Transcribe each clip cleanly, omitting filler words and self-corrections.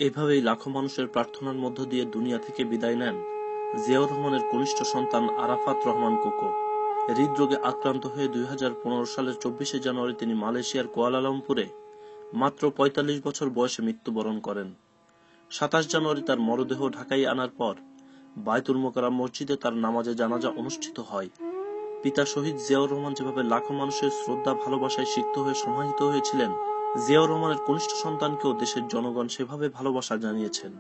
এভাবেই লাখো মানুষের প্রার্থনার মধ্য দিয়ে দুনিয়া থেকে বিদায় নেন জিয়াউর রহমানের কনিষ্ঠ সন্তান আরাফাত রহমান কোকো। হৃদরোগে আক্রান্ত হয়ে 2015 সালের 24শে জানুয়ারি তিনি মালয়েশিয়ার কুয়ালালামপুরে মাত্র ৪৫ বছর বয়সে মৃত্যুবরণ করেন। ২৭ জানুয়ারি তার মরদেহ ঢাকায় আনার পর বায়তুল মোকাররম মসজিদে তার নামাজে জানাজা অনুষ্ঠিত হয়। পিতা শহীদ জিয়াউর রহমান যেভাবে লাখো মানুষের শ্রদ্ধা ভালোবাসায় সিক্ত হয়ে সমাহিত হয়েছিলেন, জিয়াউর রহমানের কনিষ্ঠ সন্তানকেও দেশের জনগণ সেভাবে ভালোবাসা জানিয়েছেন,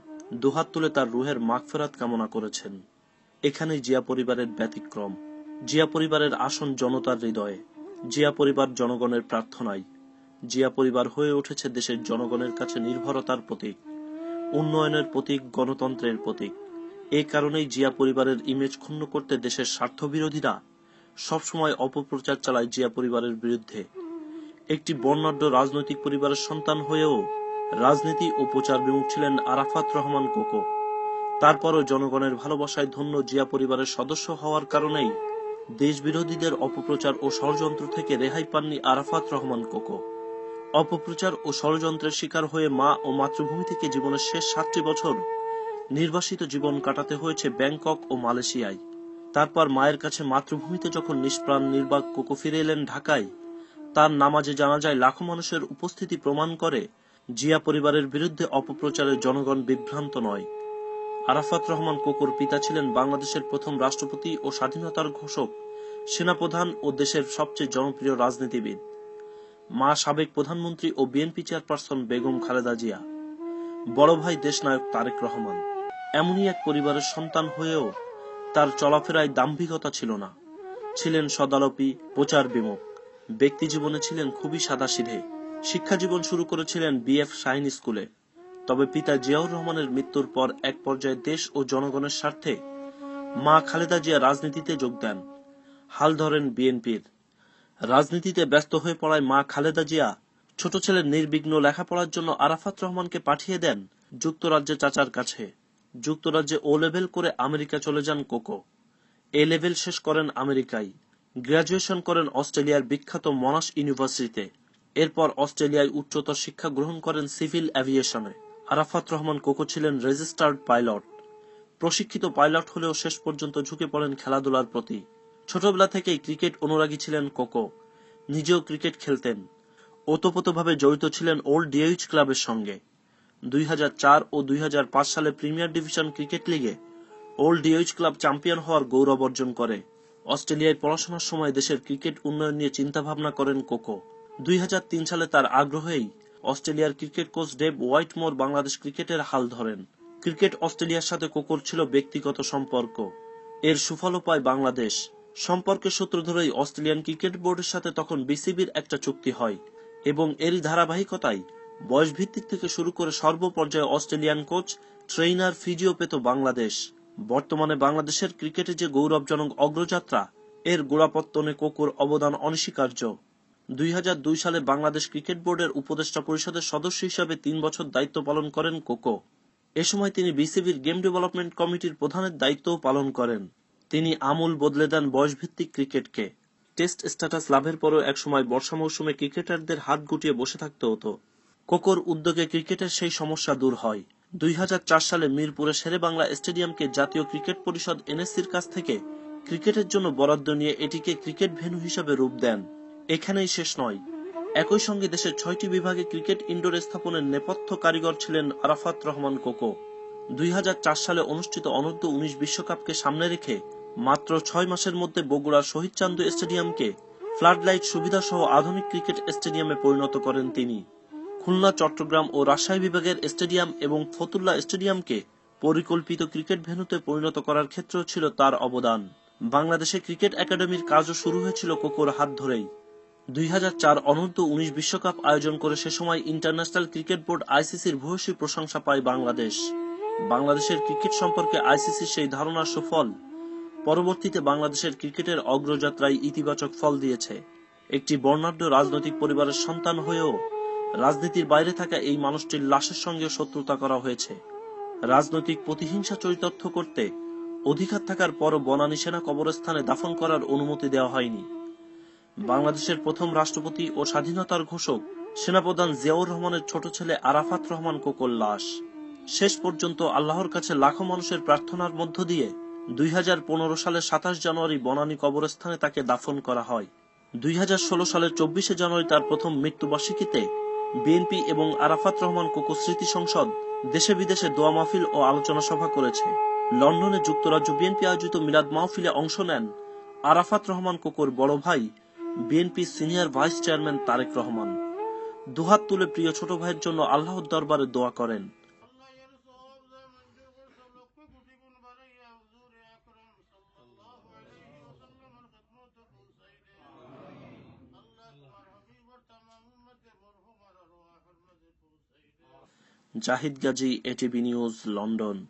দুহাত তুলে তার রুহের মাগফিরাত কামনা করেছেন। এখানেই জিয়া পরিবারের ব্যতিক্রম। জিয়া পরিবারের আসন জনতার হৃদয়ে, জিয়া পরিবার জনগণের প্রার্থনায়। জিয়া পরিবার হয়ে উঠেছে দেশের জনগণের কাছে নির্ভরতার প্রতীক, উন্নয়নের প্রতীক, গণতন্ত্রের প্রতীক। এই কারণেই জিয়া পরিবারের ইমেজ ক্ষুণ্ণ করতে দেশের স্বার্থবিরোধীরা সবসময় অপপ্রচার চালায় জিয়া পরিবারের বিরুদ্ধে। একটি বর্ণাঢ্য রাজনৈতিক পরিবারের সন্তান হয়েও রাজনীতি ও প্রচার বিমুখ ছিলেন আরাফাত রহমান কোকো। তারপরও জনগণের ভালোবাসায় ধন্য জিয়া পরিবারের সদস্য হওয়ার কারণেই দেশবিরোধীদের অপপ্রচার ও ষড়যন্ত্র থেকে রেহাই পাননি আরাফাত রহমান কোকো। অপপ্রচার ও ষড়যন্ত্রের শিকার হয়ে মা ও মাতৃভূমি থেকে জীবনের শেষ 7টি বছর নির্বাসিত জীবন কাটাতে হয়েছে ব্যাংকক ও মালয়েশিয়ায়। তারপর মায়ের কাছে মাতৃভূমিতে যখন নিষ্প্রাণ নির্বাক কোকো ফিরে এলেন ঢাকায়, তার নামাজে জানাজায় লাখো মানুষের উপস্থিতি প্রমাণ করে জিয়া পরিবারের বিরুদ্ধে অপপ্রচারে জনগণ বিভ্রান্ত নয়। আরাফাত রহমান কোকোর পিতা ছিলেন বাংলাদেশের প্রথম রাষ্ট্রপতি ও স্বাধীনতার ঘোষক, সেনাপ্রধান ও দেশের সবচেয়ে জনপ্রিয় রাজনীতিবিদ। মা সাবেক প্রধানমন্ত্রী ও বিএনপি চেয়ারপারসন বেগম খালেদা জিয়া। বড় ভাই দেশনায়ক তারেক রহমান। এমনই এক পরিবারের সন্তান হয়েও তার চলাফেরায় দাম্ভিকতা ছিল না, ছিলেন সদালপি, প্রচার বিমুখ। ব্যক্তি জীবনে ছিলেন খুবই সাদাসিধে। শিক্ষা জীবন শুরু করেছিলেন বিএফ শাহীন স্কুলে। তবে পিতা জিয়াউর রহমানের মৃত্যুর পর এক পর্যায়ে দেশ ও জনগণের স্বার্থে মা খালেদা জিয়া রাজনীতিতে যোগ দেন, হাল ধরেন বিএনপির। রাজনীতিতে ব্যস্ত হয়ে পড়ায় মা খালেদা জিয়া ছোট ছেলের নির্বিঘ্ন লেখাপড়ার জন্য আরাফাত রহমানকে পাঠিয়ে দেন যুক্তরাজ্যে চাচার কাছে। যুক্তরাজ্যে ও লেভেল করে আমেরিকা চলে যান কোকো। এ লেভেল শেষ করেন আমেরিকায়। গ্রাজুয়েশন করেন অস্ট্রেলিয়ার বিখ্যাত মনাশ ইউনিভার্সিটিতে। এরপর অস্ট্রেলিয়ায় উচ্চতর শিক্ষা গ্রহণ করেন সিভিল অ্যাভিয়েশনে। আরাফাত রহমান কোকো ছিলেন রেজিস্টার্ড পাইলট। প্রশিক্ষিত পাইলট হলেও শেষ পর্যন্ত ঝুঁকে পড়েন খেলাধুলার প্রতি। ছোটবেলা থেকেই ক্রিকেট অনুরাগী ছিলেন কোকো। নিজেও ক্রিকেট খেলতেন। ওতপ্রোতভাবে জড়িত ছিলেন ওল্ড ডিএইচ ক্লাবের সঙ্গে। 2004 ও 2005 সালে প্রিমিয়ার ডিভিশন ক্রিকেট লিগে ওল্ড ডিএইচ ক্লাব চ্যাম্পিয়ন হওয়ার গৌরব অর্জন করে। অস্ট্রেলিয়ায় পড়াশোনার সময় দেশের ক্রিকেট উন্নয়ন নিয়ে চিন্তাভাবনা করেন কোকো। 2003 সালে তার আগ্রহেই অস্ট্রেলিয়ার ক্রিকেট কোচ ডেভ হোয়াইটমোর বাংলাদেশ ক্রিকেটের হাল ধরেন। ক্রিকেট অস্ট্রেলিয়ার সাথে কোকোর ছিল ব্যক্তিগত সম্পর্ক। এর সুফলও পায় বাংলাদেশ। সম্পর্কের সূত্র ধরেই অস্ট্রেলিয়ান ক্রিকেট বোর্ডের সাথে তখন বিসিবির একটা চুক্তি হয় এবং এরই ধারাবাহিকতায় বয়সভিত্তিক থেকে শুরু করে সর্বপর্যায়ে অস্ট্রেলিয়ান কোচ, ট্রেইনার, ফিজিও পেত বাংলাদেশ। বর্তমানে বাংলাদেশের ক্রিকেটে যে গৌরবজনক অগ্রযাত্রা, এর গোড়াপত্তনে কোকোর অবদান অনস্বীকার্য। 2002 সালে বাংলাদেশ ক্রিকেট বোর্ডের উপদেষ্টা পরিষদের সদস্য হিসাবে 3 বছর দায়িত্ব পালন করেন কোকো। এ সময় তিনি বিসিবির গেম ডেভেলপমেন্ট কমিটির প্রধানের দায়িত্বও পালন করেন। তিনি আমূল বদলে দেন বয়সভিত্তিক ক্রিকেটকে। টেস্ট স্ট্যাটাস লাভের পরও একসময় বর্ষা মৌসুমে ক্রিকেটারদের হাত গুটিয়ে বসে থাকতে হতো। কোকোর উদ্যোগে ক্রিকেটের সেই সমস্যা দূর হয়। 2004 সালে মিরপুরে শেরেবাংলা স্টেডিয়ামকে জাতীয় ক্রিকেট পরিষদ এনএসসির কাছ থেকে ক্রিকেটের জন্য বরাদ্দ নিয়ে এটিকে ক্রিকেট ভেন্যু হিসাবে রূপ দেন। এখানেই শেষ নয়, একই সঙ্গে দেশের 6টি বিভাগে ক্রিকেট ইনডোর স্থাপনের নেপথ্য কারিগর ছিলেন আরাফাত রহমান কোকো। 2004 সালে অনুষ্ঠিত অনূর্ধ্ব 19 বিশ্বকাপকে সামনে রেখে মাত্র 6 মাসের মধ্যে বগুড়ার শহীদ চান্দু স্টেডিয়ামকে ফ্লাডলাইট সুবিধা সহ আধুনিক ক্রিকেট স্টেডিয়ামে পরিণত করেন তিনি। খুলনা, চট্টগ্রাম ও রাজশাহী বিভাগের স্টেডিয়াম এবং ফতুল্লা স্টেডিয়ামকে পরিকল্পিত ক্রিকেট ভেন্যুতে পরিণত করার ক্ষেত্রেও ছিল তার অবদান। বাংলাদেশে ক্রিকেট একাডেমির কাজও শুরু হয়েছিল কোকোর হাত ধরেই। 2004 অনূর্ধ্ব 19 বিশ্বকাপ আয়োজন করে সে সময় ইন্টারন্যাশনাল ক্রিকেট বোর্ড আইসিসির ভূয়সী প্রশংসা পায় বাংলাদেশ। বাংলাদেশের ক্রিকেট সম্পর্কে আইসিসির সেই ধারণার সুফল পরবর্তীতে বাংলাদেশের ক্রিকেটের অগ্রযাত্রায় ইতিবাচক ফল দিয়েছে। একটি বর্ণাঢ্য রাজনৈতিক পরিবারের সন্তান হয়েও রাজনীতির বাইরে থাকা এই মানুষটির লাশের সঙ্গে শত্রুতা করা হয়েছে। রাজনৈতিক প্রতিহিংসা চরিতার্থ করতে অধিকার থাকার পরও বনানী সেনা কবরস্থানে দাফন করার অনুমতি দেওয়া হয়নি। বাংলাদেশের প্রথম রাষ্ট্রপতি ও স্বাধীনতার ঘোষক সেনাপ্রধান জিয়াউর রহমানের ছোট ছেলে আরাফাত রহমান কোকোর লাশ শেষ পর্যন্ত আল্লাহর কাছে লাখো মানুষের প্রার্থনার মধ্য দিয়ে 2015 সালের 27 জানুয়ারি বনানী কবরস্থানে তাকে দাফন করা হয়। 2016 সালের 24 জানুয়ারি তার প্রথম মৃত্যুবার্ষিকীতে বিএনপি এবং আরাফাত রহমান কোকো স্মৃতি সংসদ দেশে বিদেশে দোয়া মাহফিল ও আলোচনা সভা করেছে। লন্ডনে যুক্তরাজ্য বিএনপি আয়োজিত মিলাদ মাহফিলে অংশ নেন আরাফাত রহমান কোকোর বড় ভাই BNP senior vice chairman Tarique Rahman. দুহাত তুলে প্রিয় ছোট ভাইয়ের জন্য আল্লাহর দরবারে দোয়া করেন। Zahid Gazi, ATV news, London.